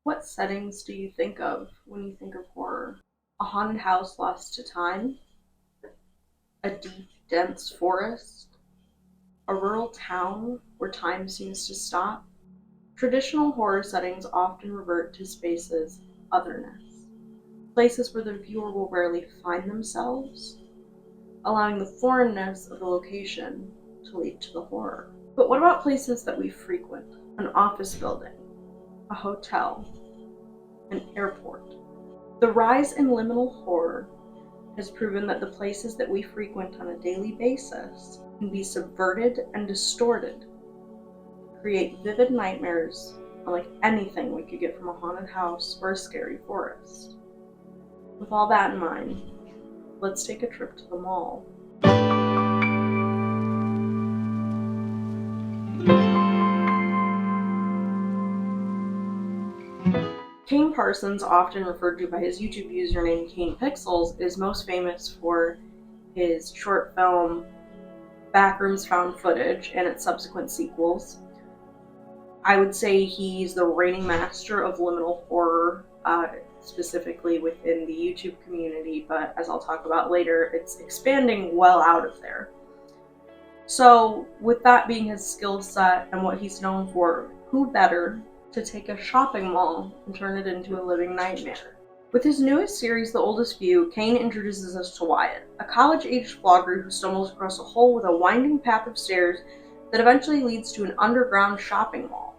What settings do you think of when you think of horror? A haunted house lost to time? A deep, dense forest? A rural town where time seems to stop? Traditional horror settings often revert to spaces' otherness, places where the viewer will rarely find themselves, allowing the foreignness of the location to lead to the horror. But what about places that we frequent? An office building, a hotel, an airport. The rise in liminal horror has proven that the places that we frequent on a daily basis can be subverted and distorted, create vivid nightmares unlike anything we could get from a haunted house or a scary forest. With all that in mind, let's take a trip to the mall. Kane Parsons, often referred to by his YouTube username Kane Pixels, is most famous for his short film Backrooms found footage and its subsequent sequels. I would say he's the reigning master of liminal horror, specifically within the YouTube community, but as I'll talk about later, it's expanding well out of there. So, with that being his skill set and what he's known for, who better to take a shopping mall and turn it into a living nightmare? With his newest series, The Oldest View, Kane introduces us to Wyatt, a college-aged vlogger who stumbles across a hole with a winding path of stairs that eventually leads to an underground shopping mall.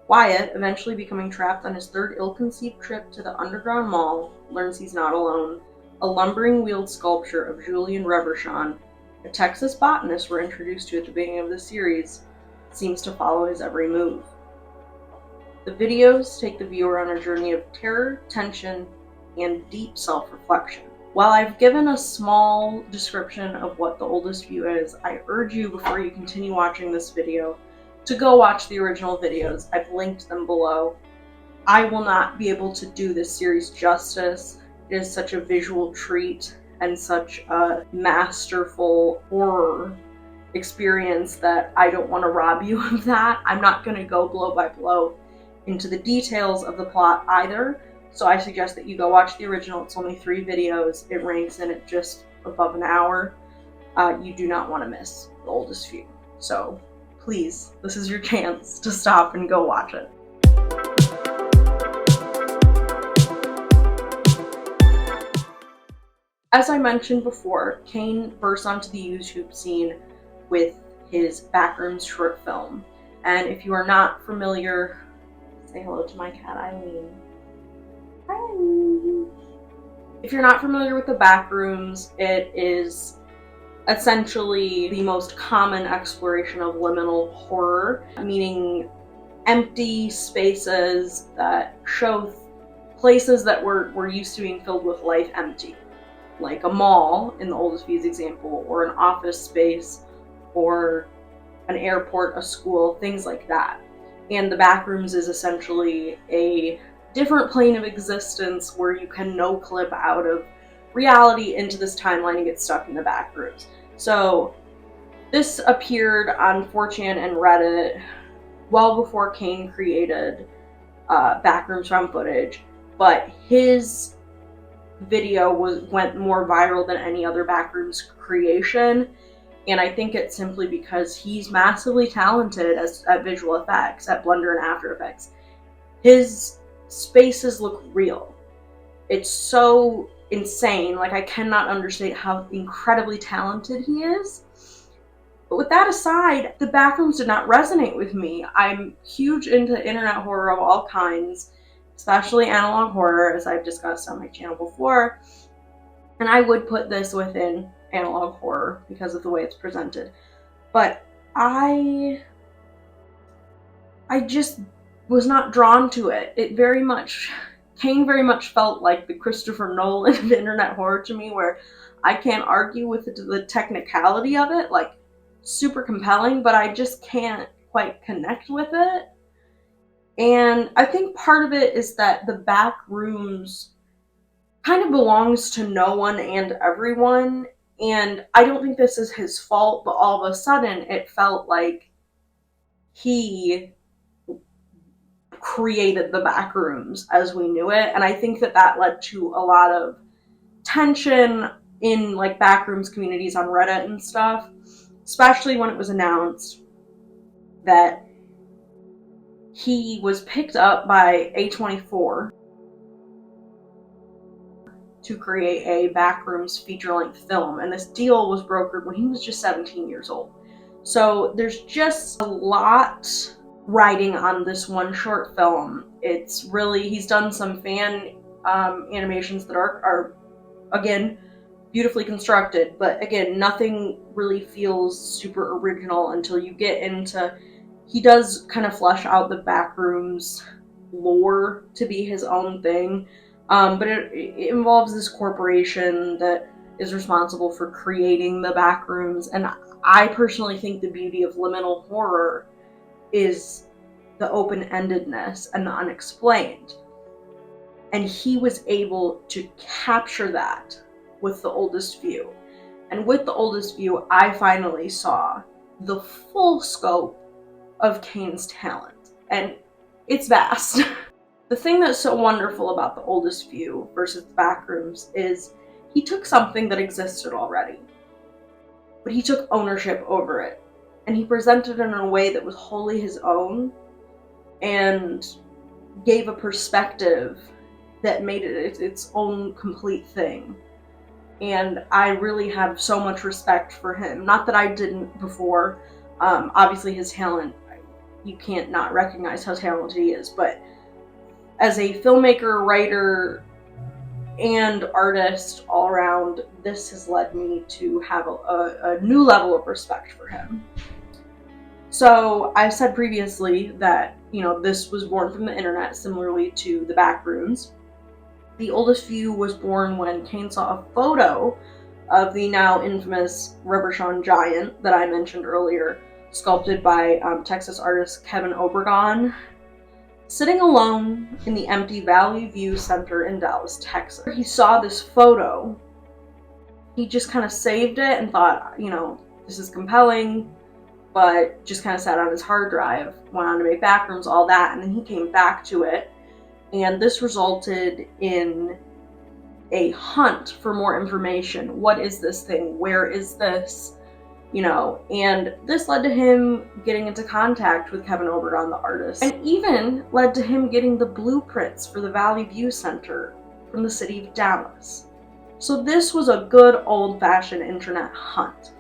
Wyatt, eventually becoming trapped on his third ill-conceived trip to the underground mall, learns he's not alone. A lumbering wheeled sculpture of Julian Reverchon, a Texas botanist we're introduced to at the beginning of the series, seems to follow his every move. The videos take the viewer on a journey of terror, tension, and deep self-reflection. While I've given a small description of what The Oldest View is, I urge you, before you continue watching this video, to go watch the original videos. I've linked them below. I will not be able to do this series justice. It is such a visual treat and such a masterful horror experience that I don't want to rob you of that. I'm not going to go blow by blow into the details of the plot either, so I suggest that you go watch the original. It's only 3 videos. It ranks in at just above an hour. You do not want to miss The Oldest View. So please, this is your chance to stop and go watch it. As I mentioned before, Kane burst onto the YouTube scene with his Backrooms short film. And if you are not familiar, say hello to my cat Eileen. Hi Eileen. If you're not familiar with the Backrooms, it is essentially the most common exploration of liminal horror, meaning empty spaces that show places that were used to being filled with life empty, like a mall in The Oldest View's example, or an office space, or an airport, a school, things like that. And the Backrooms is essentially a different plane of existence where you can no-clip out of reality into this timeline and get stuck in the Backrooms. So this appeared on 4chan and Reddit well before Kane created Backrooms found footage, but his video went more viral than any other Backrooms creation, and I think it's simply because he's massively talented at visual effects, at Blender and After Effects. His spaces look real. It's so insane. Like, I cannot understate how incredibly talented he is. But with that aside, the Backrooms did not resonate with me. I'm huge into internet horror of all kinds, especially analog horror, as I've discussed on my channel before. And I would put this within analog horror because of the way it's presented. But I just was not drawn to it. Kane very much felt like the Christopher Nolan of internet horror to me, where I can't argue with the technicality of it, like, super compelling, but I just can't quite connect with it. And I think part of it is that the Backrooms kind of belongs to no one and everyone, and I don't think this is his fault, but all of a sudden it felt like he created the Backrooms as we knew it. And I think that that led to a lot of tension in like Backrooms communities on Reddit and stuff, especially when it was announced that he was picked up by A24 to create a Backrooms feature-length film, and this deal was brokered when he was just 17 years old. So there's just a lot riding on this one short film. It's really, he's done some fan animations that are again, beautifully constructed, but again, nothing really feels super original until you get into, he does kind of flesh out the Backrooms lore to be his own thing, but it involves this corporation that is responsible for creating the Backrooms, and I personally think the beauty of liminal horror is the open-endedness and the unexplained. And he was able to capture that with The Oldest View. And with The Oldest View, I finally saw the full scope of Kane's talent. And it's vast. The thing that's so wonderful about The Oldest View versus the Backrooms is he took something that existed already, but he took ownership over it. And he presented it in a way that was wholly his own and gave a perspective that made it its own complete thing. And I really have so much respect for him. Not that I didn't before. Obviously his talent, you can't not recognize how talented he is, but as a filmmaker, writer, and artist all around, this has led me to have a new level of respect for him. So I've said previously that, you know, this was born from the internet, similarly to the Backrooms. The Oldest View was born when Kane saw a photo of the now infamous Reverchon giant that I mentioned earlier, sculpted by Texas artist Kevin Obregon, sitting alone in the empty Valley View Center in Dallas, Texas. He saw this photo. He just kind of saved it and thought, you know, this is compelling, but just kind of sat on his hard drive, went on to make Backrooms, all that, and then he came back to it. And this resulted in a hunt for more information. What is this thing? Where is this? You know, and this led to him getting into contact with Kevin Obregon, the artist, and even led to him getting the blueprints for the Valley View Center from the city of Dallas. So this was a good old-fashioned internet hunt.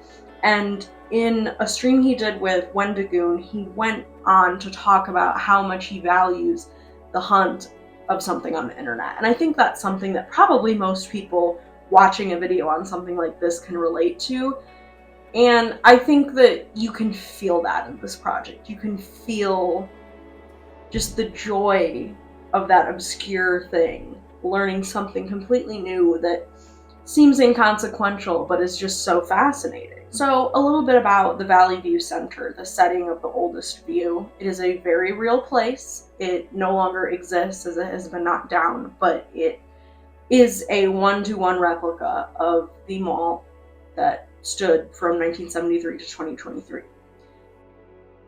And in a stream he did with Wendigoon, he went on to talk about how much he values the hunt of something on the internet. And I think that's something that probably most people watching a video on something like this can relate to. And I think that you can feel that in this project. You can feel just the joy of that obscure thing, learning something completely new that seems inconsequential but is just so fascinating. So a little bit about the Valley View Center, the setting of The Oldest View. It is a very real place. It no longer exists as it has been knocked down, but it is a one-to-one replica of the mall that stood from 1973 to 2023.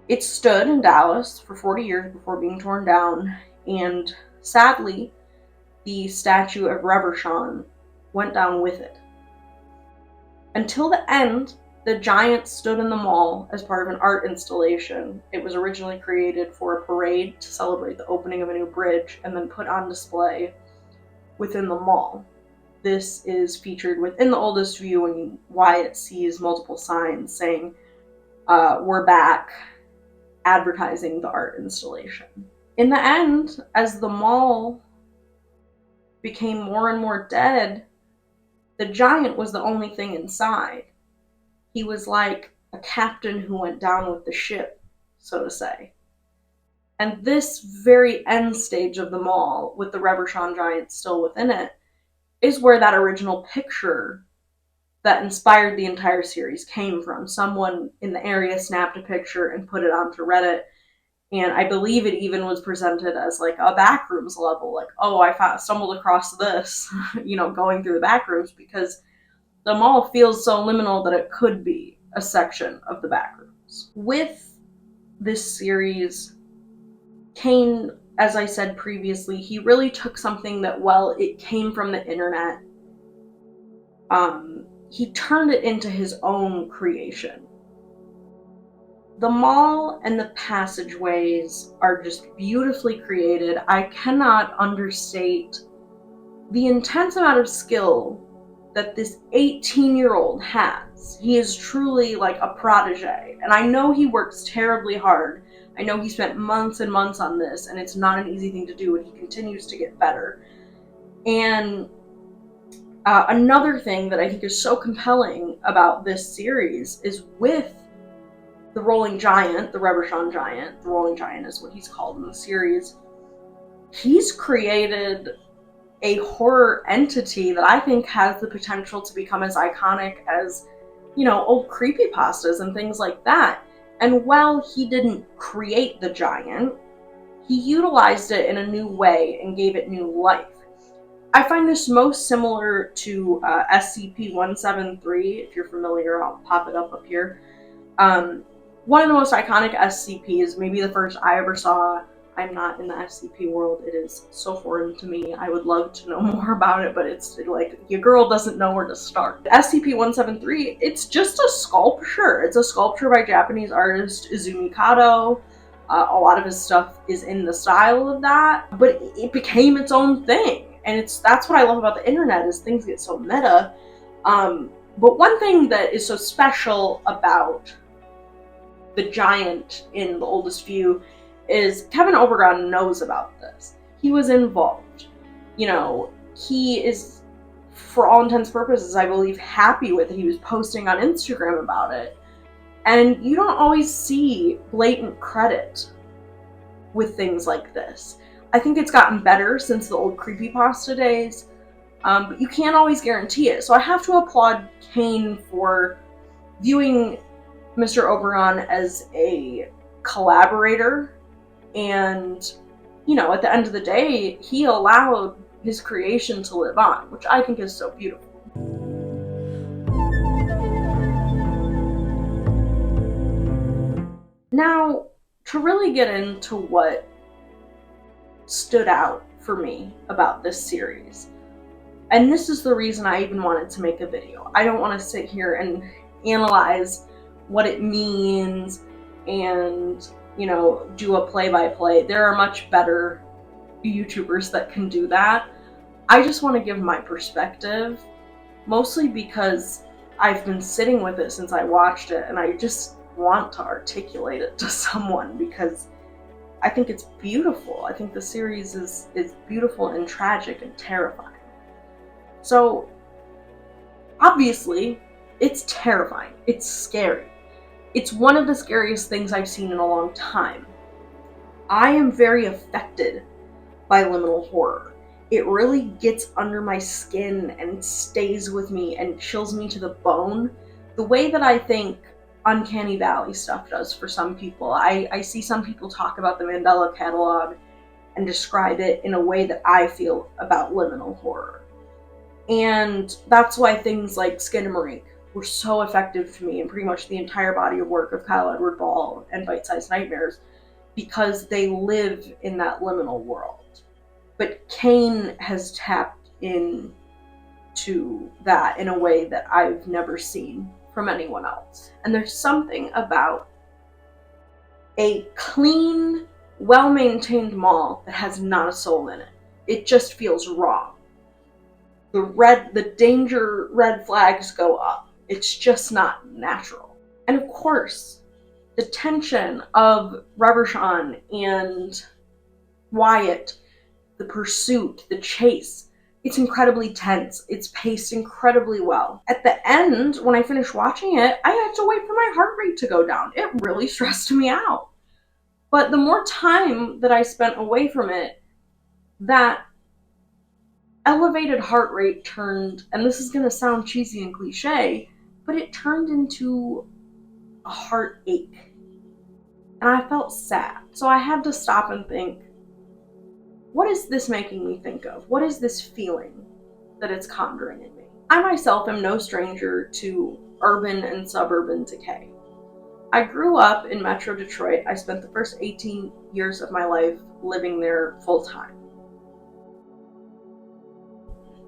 It stood in Dallas for 40 years before being torn down, and sadly, the statue of Reverchon went down with it. Until the end, the giant stood in the mall as part of an art installation. It was originally created for a parade to celebrate the opening of a new bridge and then put on display within the mall. This is featured within The Oldest View, and why it sees multiple signs saying, "We're back," advertising the art installation. In the end, as the mall became more and more dead, the giant was the only thing inside. He was like a captain who went down with the ship, so to say. And this very end stage of the mall, with the Reverchon giant still within it, is where that original picture that inspired the entire series came from. Someone in the area snapped a picture and put it onto Reddit, and I believe it even was presented as like a Backrooms level, like, oh, I stumbled across this, you know, going through the Backrooms, because the mall feels so liminal that it could be a section of the Backrooms. With this series, Kane, as I said previously, he really took something that, well, it came from the internet. He turned it into his own creation. The mall and the passageways are just beautifully created. I cannot understate the intense amount of skill that this 18-year-old has. He is truly like a protege, and I know he works terribly hard. I know he spent months and months on this, and it's not an easy thing to do, and he continues to get better. And another thing that I think is so compelling about this series is with the Rolling Giant, the Reverchon Giant, the Rolling Giant is what he's called in the series, he's created a horror entity that I think has the potential to become as iconic as, you know, old creepypastas and things like that. And while he didn't create the giant, he utilized it in a new way and gave it new life. I find this most similar to SCP-173. If you're familiar, I'll pop it up here. One of the most iconic SCPs, maybe the first I ever saw. I'm not in the SCP world. It is so foreign to me. I would love to know more about it, but it's like, your girl doesn't know where to start. SCP-173, it's just a sculpture. It's a sculpture by Japanese artist Izumi Kato. A lot of his stuff is in the style of that, but it became its own thing. And that's what I love about the internet, is things get so meta. But one thing that is so special about the giant in The Oldest View is Kevin Obregon knows about this. He was involved. You know, he is, for all intents and purposes, I believe, happy with it. He was posting on Instagram about it. And you don't always see blatant credit with things like this. I think it's gotten better since the old creepypasta days, but you can't always guarantee it. So I have to applaud Kane for viewing Mr. Oberon as a collaborator, and, you know, at the end of the day, he allowed his creation to live on, which I think is so beautiful. Now, to really get into what stood out for me about this series, and this is the reason I even wanted to make a video. I don't want to sit here and analyze what it means and, you know, do a play-by-play. There are much better YouTubers that can do that. I just want to give my perspective, mostly because I've been sitting with it since I watched it, and I just want to articulate it to someone because I think it's beautiful. I think the series is beautiful and tragic and terrifying. So, obviously, it's terrifying. It's scary. It's one of the scariest things I've seen in a long time. I am very affected by liminal horror. It really gets under my skin and stays with me and chills me to the bone, the way that I think Uncanny Valley stuff does for some people. I see some people talk about the Mandela Catalog and describe it in a way that I feel about liminal horror. And that's why things like Skinamarink were so effective to me, and pretty much the entire body of work of Kyle Edward Ball and Bite-Sized Nightmares, because they live in that liminal world. But Kane has tapped into that in a way that I've never seen from anyone else. And there's something about a clean, well-maintained mall that has not a soul in it. It just feels wrong. The danger red flags go up. It's just not natural. And of course, the tension of Reverchon and Wyatt, the pursuit, the chase, it's incredibly tense. It's paced incredibly well. At the end, when I finished watching it, I had to wait for my heart rate to go down. It really stressed me out. But the more time that I spent away from it, that elevated heart rate turned, and this is going to sound cheesy and cliche, but it turned into a heartache. And I felt sad. So I had to stop and think, what is this making me think of? What is this feeling that it's conjuring in me? I myself am no stranger to urban and suburban decay. I grew up in Metro Detroit. I spent the first 18 years of my life living there full time.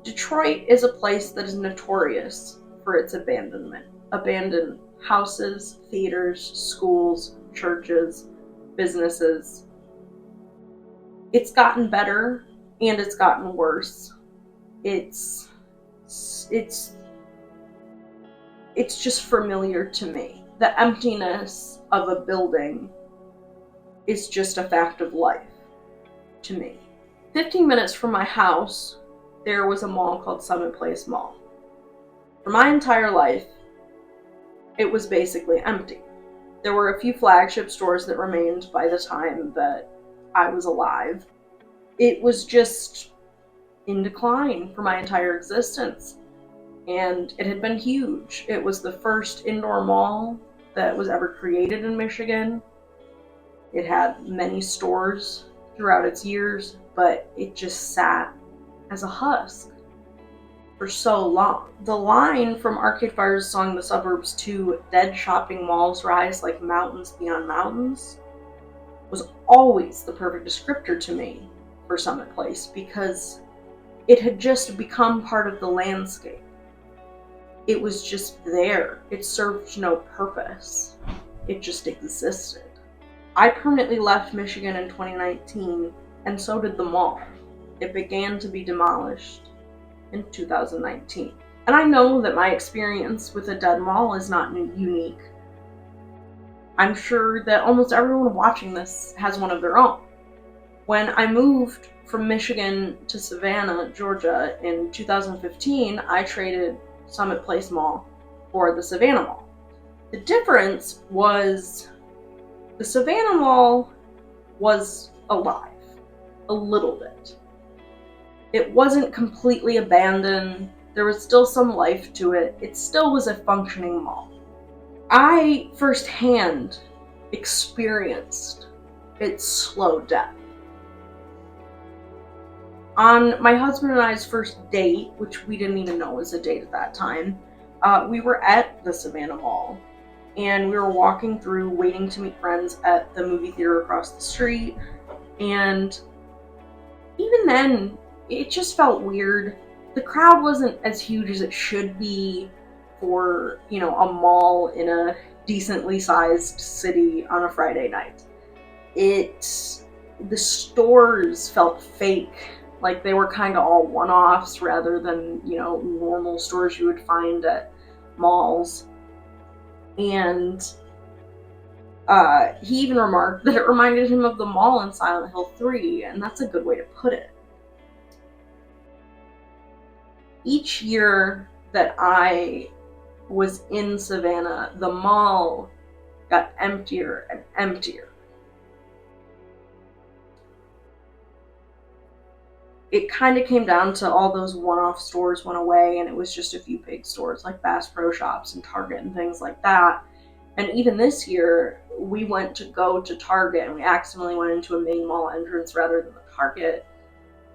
Detroit is a place that is notorious for its abandonment. Abandoned houses, theaters, schools, churches, businesses. It's gotten better and it's gotten worse. It's just familiar to me. The emptiness of a building is just a fact of life to me. 15 minutes from my house, there was a mall called Summit Place Mall. For my entire life, it was basically empty. There were a few flagship stores that remained by the time that I was alive. It was just in decline for my entire existence. And it had been huge. It was the first indoor mall that was ever created in Michigan. It had many stores throughout its years, but it just sat as a husk for so long. The line from Arcade Fire's song The Suburbs to Dead shopping malls rise like mountains beyond mountains was always the perfect descriptor to me for Summit Place, because it had just become part of the landscape. It was just there. It served no purpose. It just existed. I permanently left Michigan in 2019, and so did the mall. It began to be demolished in 2019. And I know that my experience with a dead mall is not unique. I'm sure that almost everyone watching this has one of their own. When I moved from Michigan to Savannah, Georgia in 2015, I traded Summit Place Mall for the Savannah Mall. The difference was the Savannah Mall was alive, a little bit. It wasn't completely abandoned. There was still some life to it. It still was a functioning mall. I firsthand experienced its slow death. On my husband and I's first date, which we didn't even know was a date at that time, we were at the Savannah Mall, and we were walking through waiting to meet friends at the movie theater across the street, and even then, it just felt weird. The crowd wasn't as huge as it should be for, a mall in a decently sized city on a Friday night. The stores felt fake. Like they were kind of all one-offs rather than, normal stores you would find at malls. And he even remarked that it reminded him of the mall in Silent Hill 3, and that's a good way to put it. Each year that I was in Savannah, the mall got emptier and emptier. It kind of came down to all those one-off stores went away, and it was just a few big stores like Bass Pro Shops and Target and things like that. And even this year, we went to go to Target, and we accidentally went into a main mall entrance rather than the Target.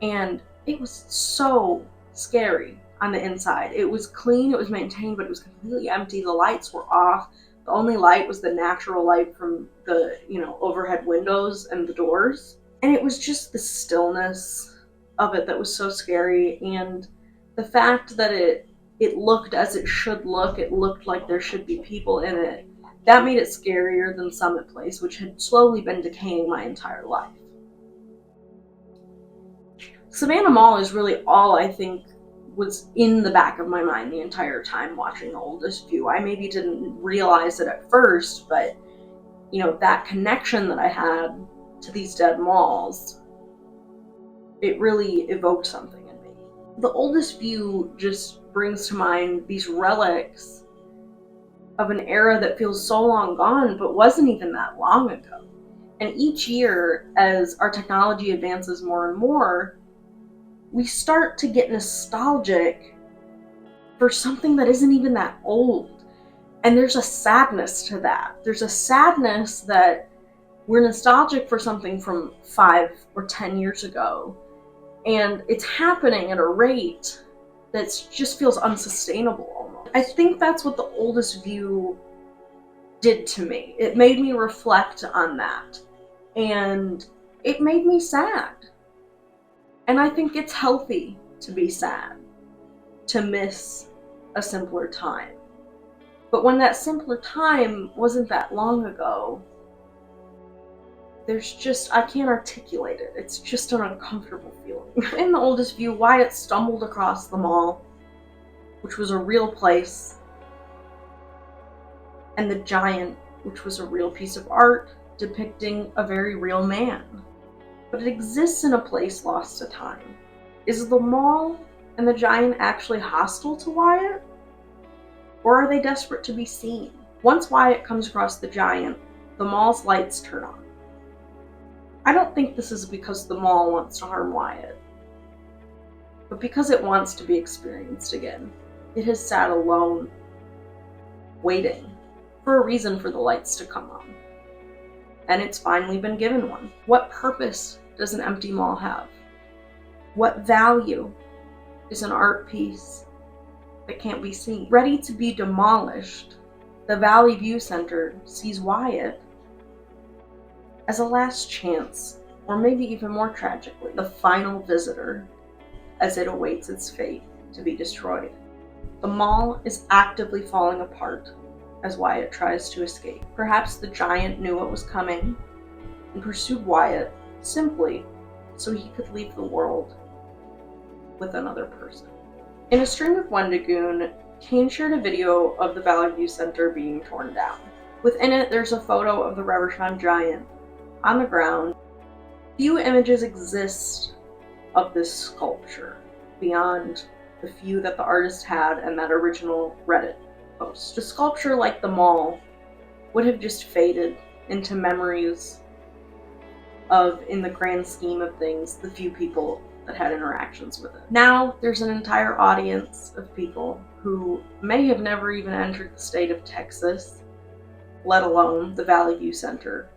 And it was so scary on the inside. It was clean, it was maintained, but it was completely empty. The lights were off. The only light was the natural light from the, overhead windows and the doors. And it was just the stillness of it that was so scary, and the fact that it looked as it should look, it looked like there should be people in it, that made it scarier than Summit Place, which had slowly been decaying my entire life. Savannah Mall is really all I think was in the back of my mind the entire time watching The Oldest View. I maybe didn't realize it at first, but that connection that I had to these dead malls, it really evoked something in me. The Oldest View just brings to mind these relics of an era that feels so long gone, but wasn't even that long ago. And each year, as our technology advances more and more, we start to get nostalgic for something that isn't even that old. And there's a sadness to that. There's a sadness that we're nostalgic for something from 5 or 10 years ago, and it's happening at a rate that just feels unsustainable almost. I think that's what The Oldest View did to me. It made me reflect on that. And it made me sad. And I think it's healthy to be sad, to miss a simpler time. But when that simpler time wasn't that long ago, there's just, I can't articulate it. It's just an uncomfortable feeling. In the oldest view, Wyatt stumbled across the mall, which was a real place, and the giant, which was a real piece of art depicting a very real man. But it exists in a place lost to time. Is the mall and the giant actually hostile to Wyatt? Or are they desperate to be seen? Once Wyatt comes across the giant, the mall's lights turn on. I don't think this is because the mall wants to harm Wyatt, but because it wants to be experienced again. It has sat alone, waiting for a reason for the lights to come on. And it's finally been given one. What purpose does an empty mall have? What value is an art piece that can't be seen? Ready to be demolished, the Valley View Center sees Wyatt as a last chance, or maybe even more tragically, the final visitor as it awaits its fate to be destroyed. The mall is actively falling apart as Wyatt tries to escape. Perhaps the giant knew what was coming and pursued Wyatt simply so he could leave the world with another person. In a stream of Wendigoon, Kane shared a video of the Valley View Center being torn down. Within it, there's a photo of the Reverchon giant on the ground. Few images exist of this sculpture beyond the few that the artist had and that original Reddit post. The sculpture, like the mall, would have just faded into memories of, in the grand scheme of things, the few people that had interactions with it. Now there's an entire audience of people who may have never even entered the state of Texas, let alone the Valley View Center,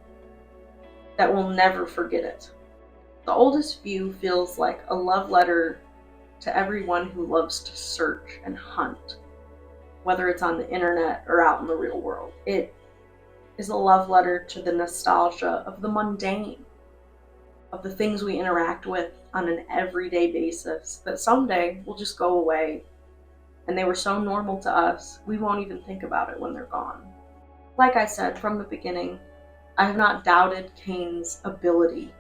that will never forget it. The oldest view feels like a love letter to everyone who loves to search and hunt, whether it's on the internet or out in the real world. It is a love letter to the nostalgia of the mundane, of the things we interact with on an everyday basis that someday will just go away, and they were so normal to us, we won't even think about it when they're gone. Like I said from the beginning, I have not doubted Kane's ability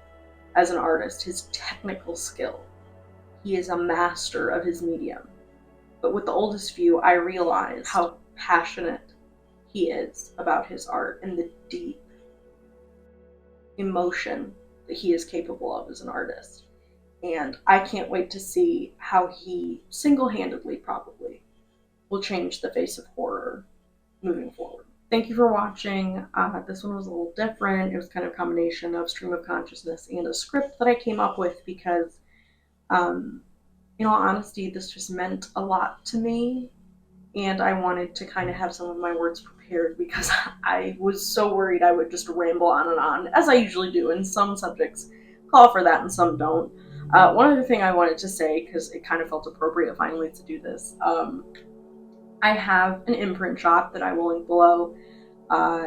as an artist, his technical skill. He is a master of his medium. But with the oldest view, I realize how passionate he is about his art and the deep emotion that he is capable of as an artist. And I can't wait to see how he single-handedly probably will change the face of horror moving forward. Thank you for watching. This one was a little different. It was kind of a combination of stream of consciousness and a script that I came up with because, in all honesty, this just meant a lot to me. And I wanted to kind of have some of my words prepared because I was so worried I would just ramble on, as I usually do, and some subjects call for that and some don't. One other thing I wanted to say, because it kind of felt appropriate finally to do this, I have an INPRNT shop that I will link below.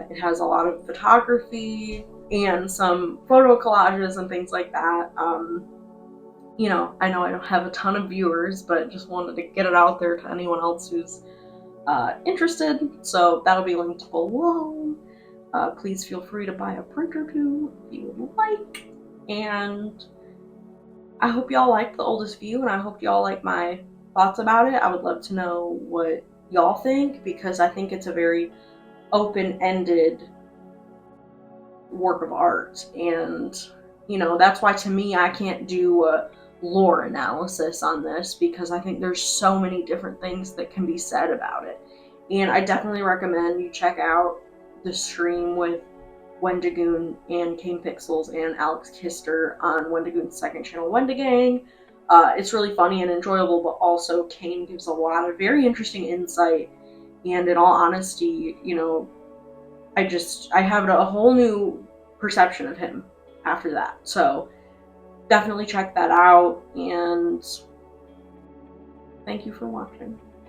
It has a lot of photography and some photo collages and things like that. You know I don't have a ton of viewers, but just wanted to get it out there to anyone else who's interested. So that'll be linked below. Please feel free to buy a print or two if you would like. And I hope y'all like the oldest view, and I hope y'all like my thoughts about it. I would love to know what y'all think, because I think it's a very open-ended work of art, and that's why to me I can't do a lore analysis on this, because I think there's so many different things that can be said about it. And I definitely recommend you check out the stream with Wendigoon and Kane Pixels and Alex Kister on Wendigoon's second channel, Wendigang. It's really funny and enjoyable, but also Kane gives a lot of very interesting insight, and in all honesty, I have a whole new perception of him after that. So definitely check that out, and thank you for watching.